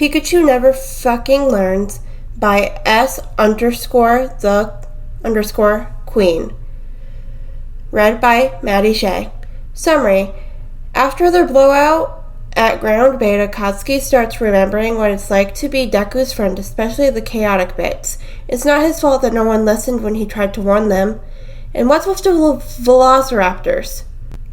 Pikachu Never Fucking Learns by S_the_queen. Read by Maddie Shea. Summary. After their blowout at Ground Beta, Katsuki starts remembering what it's like to be Deku's friend, especially the chaotic bits. It's not his fault that no one listened when he tried to warn them. And what's with the Velociraptors?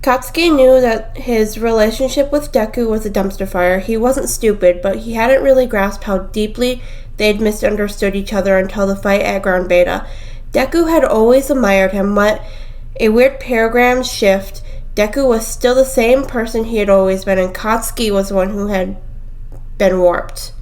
Katsuki knew that his relationship with Deku was a dumpster fire. He wasn't stupid, but he hadn't really grasped how deeply they'd misunderstood each other until the fight at Ground Beta. Deku had always admired him. What a weird paradigm shift. Deku was still the same person he had always been, and Katsuki was the one who had been warped.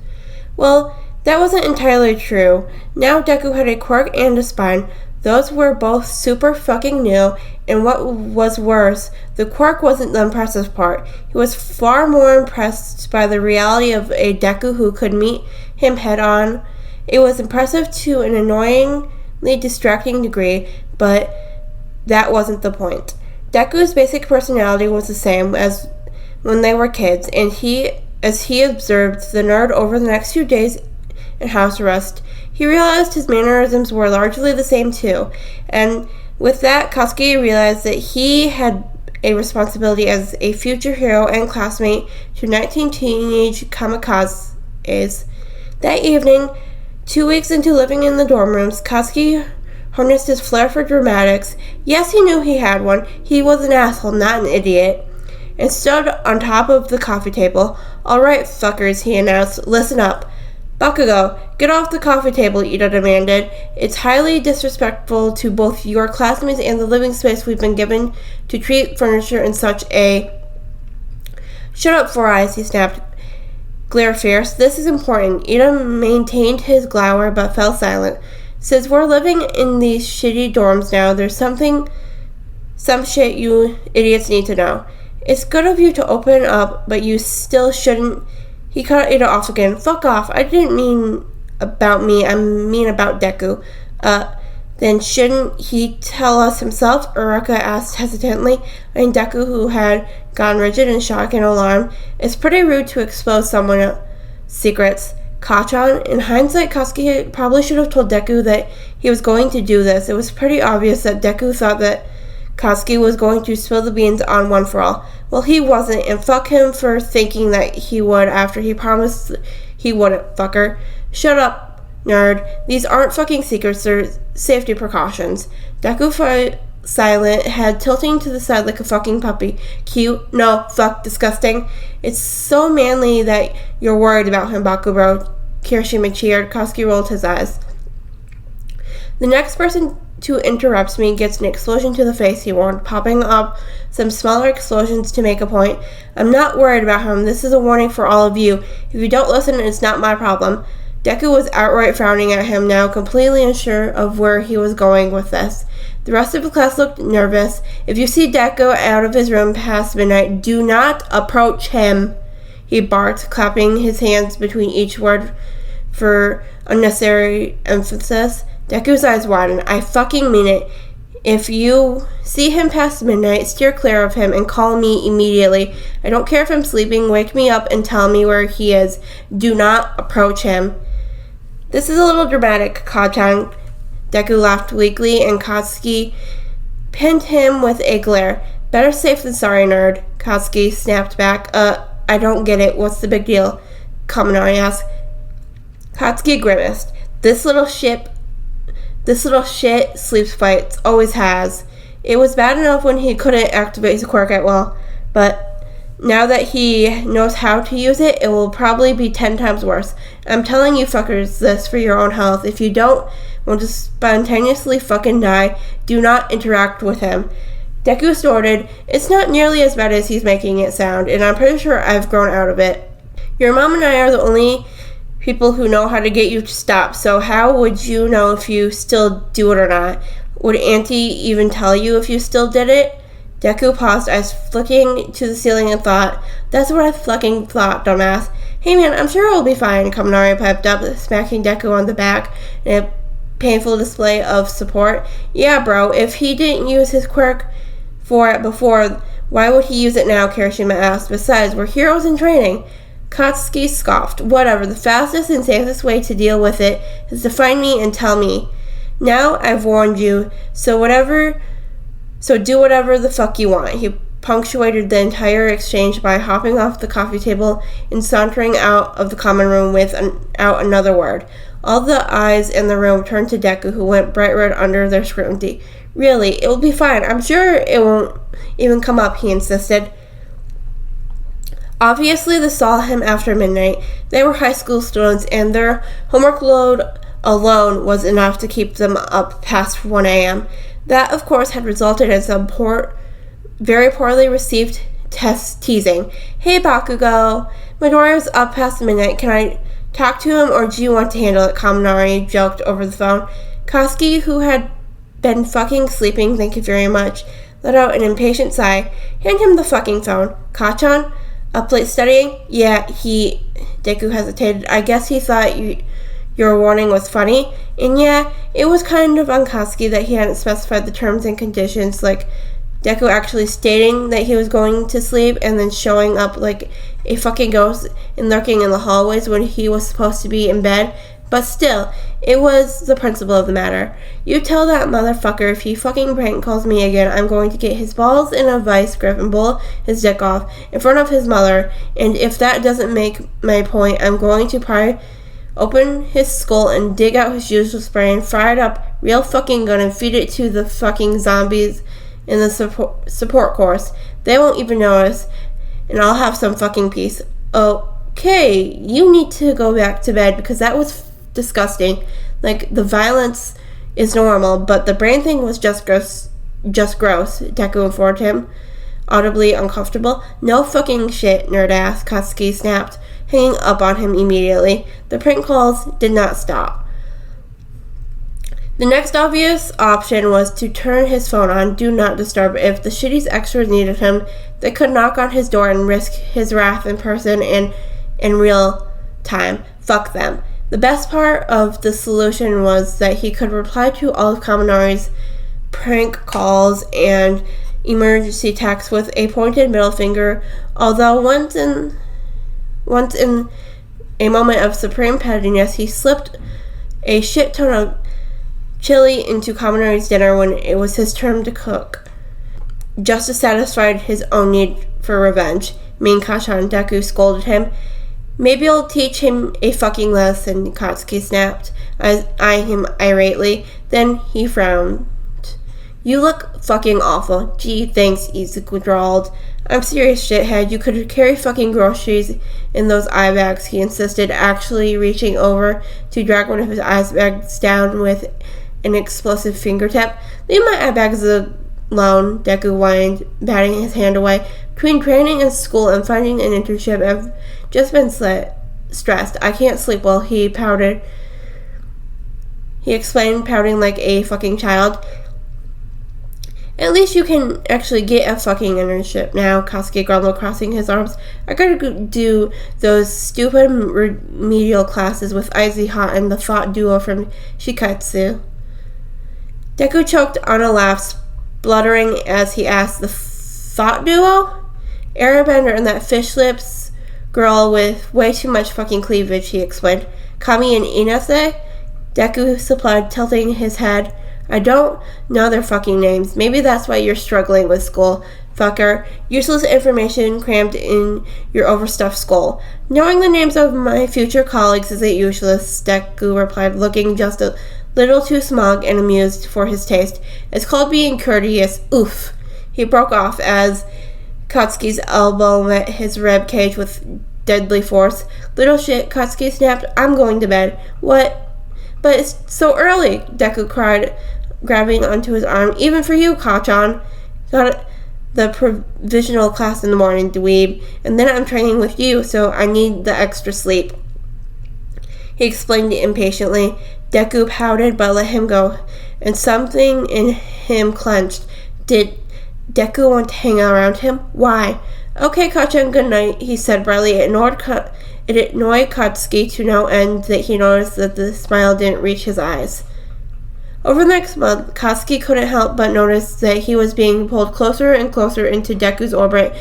Well, that wasn't entirely true. Now Deku had a quirk and a spine. Those were both super fucking new, and what was worse, the quirk wasn't the impressive part. He was far more impressed by the reality of a Deku who could meet him head on. It was impressive to an annoyingly distracting degree, but that wasn't the point. Deku's basic personality was the same as when they were kids, and as he observed the nerd over the next few days in house arrest, he realized his mannerisms were largely the same too. And with that, Katsuki realized that he had a responsibility as a future hero and classmate to 19 teenage kamikazes. That evening, 2 weeks into living in the dorm rooms, Katsuki harnessed his flair for dramatics. Yes, he knew he had one. He was an asshole, not an idiot. And stood on top of the coffee table. "All right, fuckers," he announced. "Listen up." "Bakugo, get off the coffee table," Ida demanded. "It's highly disrespectful to both your classmates and the living space we've been given to treat furniture in such a..." "Shut up, Four Eyes," he snapped, glare fierce. "This is important." Ida maintained his glower but fell silent. "Since we're living in these shitty dorms now, there's some shit you idiots need to know. It's good of you to open up, but you still shouldn't..." He cut Ida off again. "Fuck off. I didn't mean about me. I mean about Deku." Then shouldn't he tell us himself?" Uraka asked hesitantly, eyeing Deku, who had gone rigid in shock and alarm. "It's pretty rude to expose someone's secrets. Kachan." In hindsight, Katsuki probably should have told Deku that he was going to do this. It was pretty obvious that Deku thought that Katsuki was going to spill the beans on One For All. Well, he wasn't, and fuck him for thinking that he would after he promised he wouldn't, fucker. "Shut up, nerd. These aren't fucking secrets, they're safety precautions." Deku fell silent, head tilting to the side like a fucking puppy. "Cute? No, fuck, disgusting." "It's so manly that you're worried about him, Bakubro," Kirishima cheered. Katsuki rolled his eyes. "The next person to interrupt me gets an explosion to the face," he warned, popping up some smaller explosions to make a point. "I'm not worried about him. This is a warning for all of you. If you don't listen, it's not my problem." Deku was outright frowning at him now, completely unsure of where he was going with this. The rest of the class looked nervous. "If you see Deku out of his room past midnight, do not approach him," he barked, clapping his hands between each word for unnecessary emphasis. Deku's eyes widened. "I fucking mean it. If you see him past midnight, steer clear of him and call me immediately. I don't care if I'm sleeping. Wake me up and tell me where he is. Do not approach him." "This is a little dramatic, Kachan." Deku laughed weakly, and Katsuki pinned him with a glare. "Better safe than sorry, nerd," Katsuki snapped back. I don't get it. What's the big deal?" Kaminari asked. Katsuki grimaced. This little shit sleeps fights, always has. It was bad enough when he couldn't activate his quirk at will, but now that he knows how to use it, it will probably be 10 times worse. I'm telling you fuckers this for your own health. If you don't want to spontaneously fucking die, do not interact with him. Deku snorted. "It's not nearly as bad as he's making it sound, and I'm pretty sure I've grown out of it. Your mom and I are the only people who know how to get you to stop, so how would you know if you still do it or not? Would Auntie even tell you if you still did it?" Deku paused, eyes flicking to the ceiling, and thought, "That's what I fucking thought, dumbass." "Hey man, I'm sure it'll be fine," Kaminari piped up, smacking Deku on the back in a painful display of support. "Yeah, bro, if he didn't use his quirk for it before, why would he use it now?" Kirishima asked. "Besides, we're heroes in training." Katsuki scoffed. Whatever, the fastest and safest way to deal with it is to find me and tell me. Now I've warned you, so do whatever the fuck you want. He punctuated the entire exchange by hopping off the coffee table and sauntering out of the common room without another word. All the eyes in the room turned to Deku, who went bright red under their scrutiny. Really, it will be fine. I'm sure it won't even come up, he insisted. Obviously, they saw him after midnight. They were high school students, and their homework load alone was enough to keep them up past 1 a.m. That, of course, had resulted in some very poorly received teasing. Hey, Bakugo, Midoriya's up past midnight. Can I talk to him, or do you want to handle it? Kaminari joked over the phone. Katsuki, who had been fucking sleeping, thank you very much, let out an impatient sigh. Hand him the fucking phone. Kachan? Up late studying? Yeah, Deku hesitated. I guess he thought your warning was funny. And yeah, it was kind of on Katsuki that he hadn't specified the terms and conditions, like Deku actually stating that he was going to sleep and then showing up like a fucking ghost and lurking in the hallways when he was supposed to be in bed. But still, it was the principle of the matter. You tell that motherfucker if he fucking prank calls me again, I'm going to get his balls in a vice grip and blow his dick off in front of his mother. And if that doesn't make my point, I'm going to pry open his skull and dig out his usual spray and fry it up real fucking good and feed it to the fucking zombies in the support course. They won't even notice, and I'll have some fucking peace. Okay, you need to go back to bed because that was disgusting. Like, the violence is normal, but the brain thing was just gross, Deku informed him, audibly uncomfortable. No fucking shit, nerd ass, Katsuki snapped, hanging up on him immediately. The prank calls did not stop. The next obvious option was to turn his phone on Do Not Disturb. If the shitty's extras needed him, they could knock on his door and risk his wrath in person and in real time. Fuck them. The best part of the solution was that he could reply to all of Kaminari's prank calls and emergency texts with a pointed middle finger, although once in a moment of supreme pettiness, he slipped a shit ton of chili into Kaminari's dinner when it was his turn to cook, just to satisfy his own need for revenge. Mean Kachan, Deku scolded him. Maybe I'll teach him a fucking lesson, Katsuki snapped, eyeing him irately. Then he frowned. You look fucking awful. Gee, thanks, Izuku drawled. I'm serious, shithead. You could carry fucking groceries in those eye bags, he insisted, actually reaching over to drag one of his eye bags down with an explosive fingertip. Leave my eye bags alone, Deku whined, batting his hand away. Between training and school and finding an internship, I've just been stressed. I can't sleep well, he pouted. He explained, pouting like a fucking child. At least you can actually get a fucking internship now, Katsuki grumbled, crossing his arms. I gotta do those stupid remedial classes with Icy Hot and the thought duo from Shikatsu. Deku choked on a laugh, spluttering as he asked, the thought duo? Airbender and that fish lips girl with way too much fucking cleavage, he explained. Kami and Inase? Deku supplied, tilting his head. I don't know their fucking names. Maybe that's why you're struggling with school, fucker. Useless information crammed in your overstuffed skull. Knowing the names of my future colleagues isn't useless, Deku replied, looking just a little too smug and amused for his taste. It's called being courteous. Oof. He broke off as Katsuki's elbow met his rib cage with deadly force. Little shit, Katsuki snapped. I'm going to bed. What? But it's so early, Deku cried, grabbing onto his arm. Even for you, Kachan. Got the provisional class in the morning, dweeb. And then I'm training with you, so I need the extra sleep. He explained impatiently. Deku pouted, but let him go. And something in him clenched. Did Deku want to hang around him? Why? Okay, Kachan, good night, he said brightly. It annoyed Katsuki to no end that he noticed that the smile didn't reach his eyes. Over the next month, Katsuki couldn't help but notice that he was being pulled closer and closer into Deku's orbit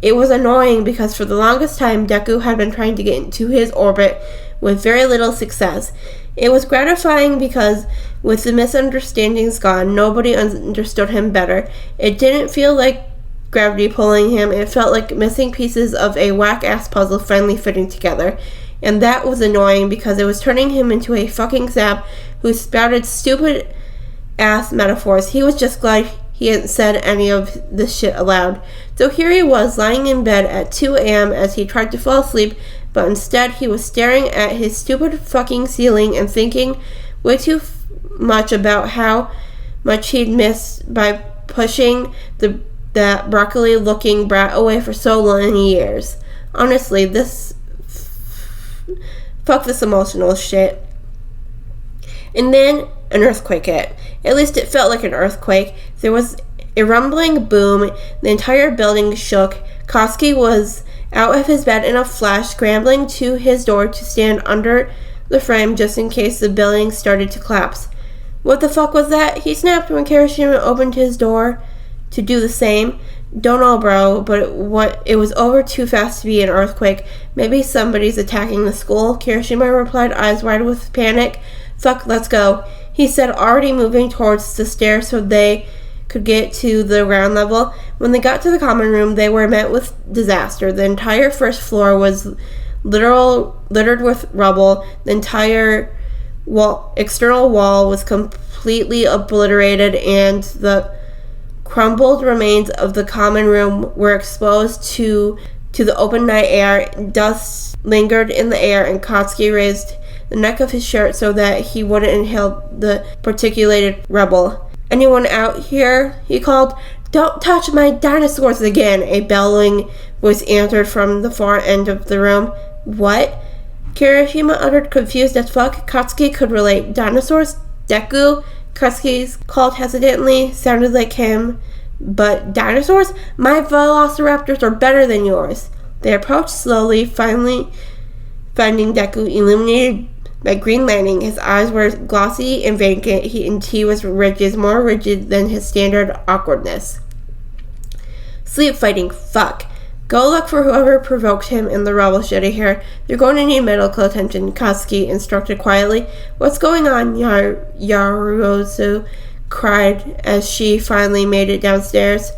It was annoying because for the longest time, Deku had been trying to get into his orbit with very little success. It was gratifying because with the misunderstandings gone, nobody understood him better. It didn't feel like gravity pulling him. It felt like missing pieces of a whack-ass puzzle finally fitting together. And that was annoying because it was turning him into a fucking sap who spouted stupid-ass metaphors. He was just glad he hadn't said any of this shit aloud. So here he was, lying in bed at 2 a.m. as he tried to fall asleep, but instead he was staring at his stupid fucking ceiling and thinking way too much about how much he'd missed by pushing that broccoli-looking brat away for so many years. Honestly, fuck this emotional shit. And then an earthquake hit. At least it felt like an earthquake. There was a rumbling boom. The entire building shook. Katsuki was out of his bed in a flash, scrambling to his door to stand under the frame just in case the building started to collapse. What the fuck was that? He snapped when Kirishima opened his door to do the same. Don't know, bro, but it was over too fast to be an earthquake. Maybe somebody's attacking the school. Kirishima replied, eyes wide with panic. Fuck, let's go, he said, already moving towards the stairs so they could get to the ground level. When they got to the common room, they were met with disaster. The entire first floor was littered with rubble. The entire external wall was completely obliterated, and the crumbled remains of the common room were exposed to the open night air. Dust lingered in the air, and Katsuki raised the neck of his shirt so that he wouldn't inhale the particulated rubble. Anyone out here? He called. Don't touch my dinosaurs again, a bellowing voice answered from the far end of the room. What? Kirishima uttered, confused as fuck. Katsuki could relate. Dinosaurs? Deku? Katsuki's called hesitantly, sounded like him. But dinosaurs? My Velociraptors are better than yours. They approached slowly, finally finding Deku illuminated by green lighting. His eyes were glossy and vacant, and he was rigid, more rigid than his standard awkwardness. Sleep fighting, fuck. Go look for whoever provoked him in the rubble shitty hair. You're going to need medical attention, Katsuki instructed quietly. What's going on? Yaruzu cried as she finally made it downstairs.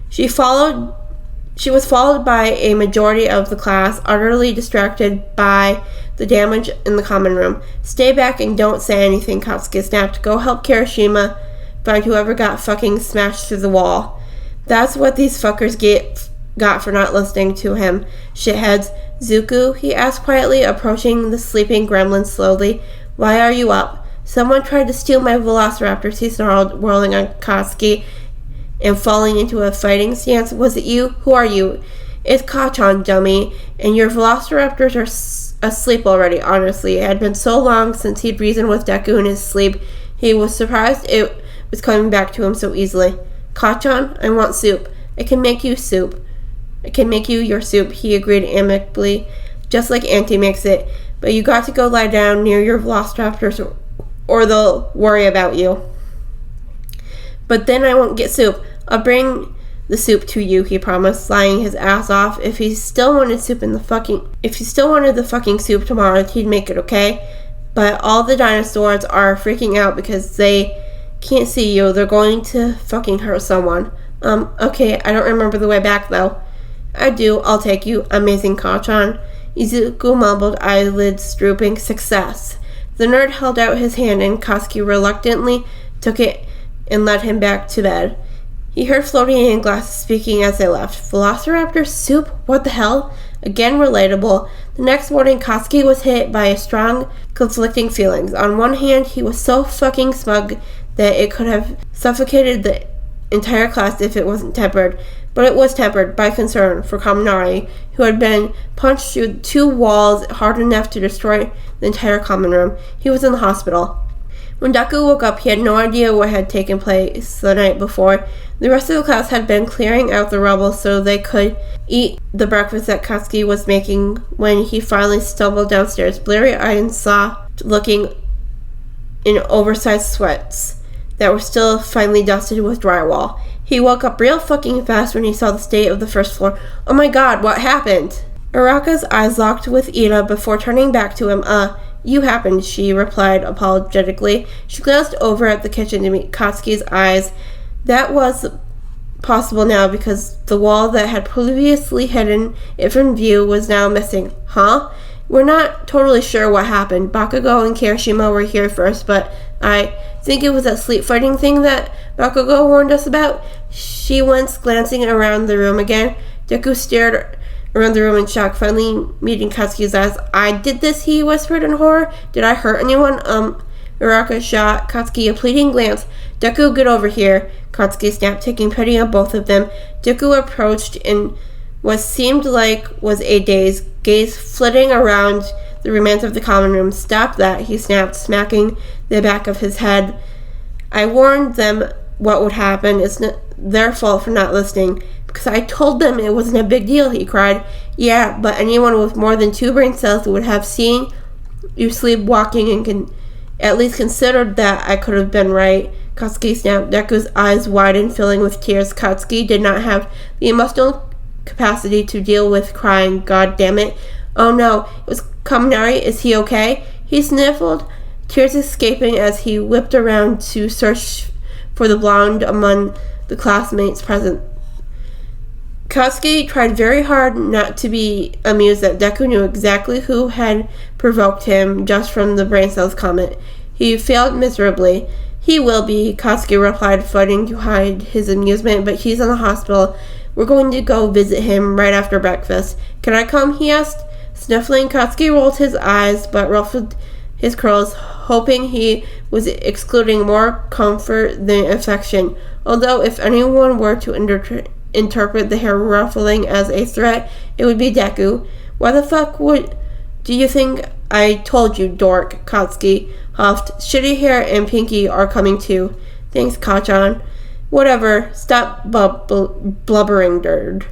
She was followed by a majority of the class, utterly distracted by the damage in the common room. Stay back and don't say anything, Katsuki snapped. Go help Kirishima find whoever got fucking smashed through the wall. That's what these fuckers got for not listening to him. Shitheads. Zuko, he asked quietly, approaching the sleeping gremlin slowly. Why are you up? Someone tried to steal my Velociraptors, he snarled, whirling on Katsuki and falling into a fighting stance. Was it you? Who are you? It's Kachan, dummy, and your Velociraptors are asleep already. Honestly, it had been so long since he'd reasoned with Deku in his sleep. He was surprised it was coming back to him so easily. Kachan, I want soup. I can make you soup. I can make you your soup, he agreed amicably, just like Auntie makes it. But you got to go lie down near your Velociraptors or they'll worry about you. But then I won't get soup. I'll bring the soup to you, he promised, lying his ass off. If he still wanted the fucking soup tomorrow, he'd make it, okay? But all the dinosaurs are freaking out because they can't see you. They're going to fucking hurt someone. Okay, I don't remember the way back though. I do, I'll take you. Amazing, Kachan. Izuku mumbled, eyelids drooping. Success. The nerd held out his hand and Katsuki reluctantly took it and led him back to bed. He heard floating in glasses speaking as they left. Velociraptor soup? What the hell? Again, relatable. The next morning, Katsuki was hit by a strong, conflicting feelings. On one hand, he was so fucking smug that it could have suffocated the entire class if it wasn't tempered. But it was tempered by concern for Kaminari, who had been punched through 2 walls hard enough to destroy the entire common room. He was in the hospital. When Deku woke up, he had no idea what had taken place the night before. The rest of the class had been clearing out the rubble so they could eat the breakfast that Katsuki was making when he finally stumbled downstairs, bleary-eyed and soft, looking in oversized sweats that were still finely dusted with drywall. He woke up real fucking fast when he saw the state of the first floor. Oh my god, what happened? Uraka's eyes locked with Ida before turning back to him. You happened, she replied apologetically. She glanced over at the kitchen to meet Katsuki's eyes. That was possible now because the wall that had previously hidden it from view was now missing. Huh? We're not totally sure what happened. Bakugo and Kirishima were here first, but I think it was that sleep fighting thing that Bakugo warned us about. She went glancing around the room again. Deku stared around the room in shock, finally meeting Katsuki's eyes. I did this, he whispered in horror. Did I hurt anyone? Uraka shot Katsuki a pleading glance. Deku, get over here, Katsuki snapped, taking pity on both of them. Deku approached in what seemed like was a daze, gaze flitting around the remains of the common room. Stop that, he snapped, smacking the back of his head. I warned them what would happen. It's not their fault for not listening. Because I told them it wasn't a big deal, he cried. Yeah, but anyone with more than 2 brain cells would have seen you sleepwalking and can at least considered that I could have been right. Katsuki snapped. Deku's eyes widened, filling with tears. Katsuki did not have the emotional capacity to deal with crying. God damn it. Oh no, it was Kaminari. Is he okay? He sniffled, tears escaping as he whipped around to search for the blonde among the classmates present. Katsuki tried very hard not to be amused that Deku knew exactly who had provoked him just from the brain cells comment. He failed miserably. He will be, Katsuki replied, fighting to hide his amusement, but he's in the hospital. We're going to go visit him right after breakfast. Can I come? He asked. Sniffling, Katsuki rolled his eyes, but ruffled his curls, hoping he was excluding more comfort than affection. Although, if anyone were to interpret the hair ruffling as a threat, it would be Deku. Why the fuck do you think I told you, dork? Katsuki huffed. Shitty hair and Pinky are coming too. Thanks, Kachan. Whatever. Stop blubbering, dirt.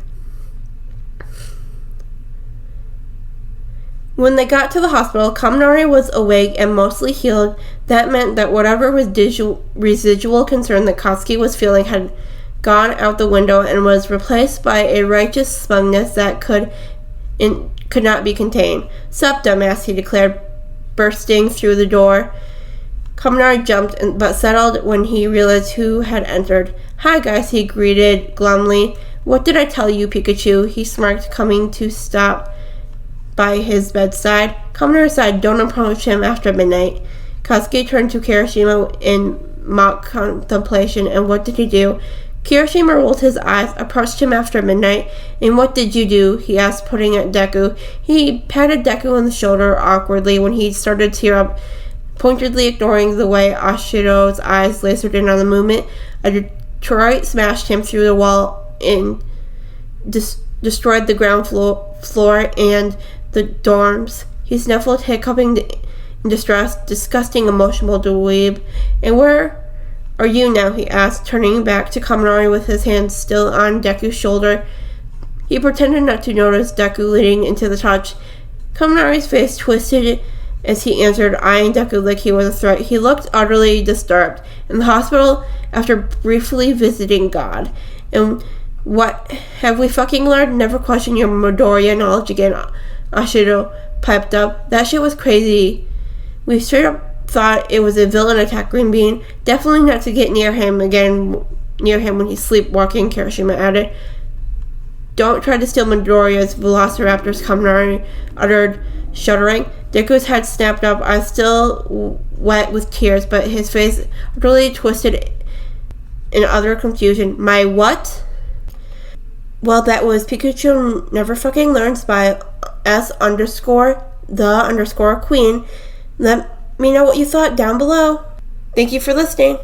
When they got to the hospital, Kaminari was awake and mostly healed. That meant that whatever residual concern that Katsuki was feeling had gone out the window and was replaced by a righteous smugness that could not be contained. Sup, dumbass, he declared, bursting through the door. Kaminari jumped but settled when he realized who had entered. Hi, guys, he greeted glumly. What did I tell you, Pikachu? He smirked, coming to stop by his bedside. Kaminari sighed, don't approach him after midnight. Katsuki turned to Kirishima in mock contemplation. And what did he do? Kirishima rolled his eyes, approached him after midnight. And what did you do? He asked, putting at Deku. He patted Deku on the shoulder awkwardly when he started to tear up, pointedly ignoring the way Ashiro's eyes lasered in on the movement. A Detroit smashed him through the wall and destroyed the ground floor and the dorms. He sniffled, hiccuping in distress. Disgusting, emotional dweeb. And where are you now? He asked, turning back to Kaminari with his hand still on Deku's shoulder. He pretended not to notice Deku leading into the touch. Kaminari's face twisted as he answered, eyeing Deku like he was a threat. He looked utterly disturbed. In the hospital, after briefly visiting God. And what have we fucking learned? Never question your Midoriya knowledge again, Ashiro piped up. That shit was crazy. We straight up thought it was a villain attack, Green Bean. Definitely not to get near him when he's sleepwalking, Kirishima added. Don't try to steal Midoriya's Velociraptors, Kaminari uttered, shuddering. Deku's head snapped up, eyes still wet with tears, but his face utterly twisted in utter confusion. My what? Well, that was Pikachu Never Fucking Learns by S_the_queen. Let me know what you thought down below. Thank you for listening.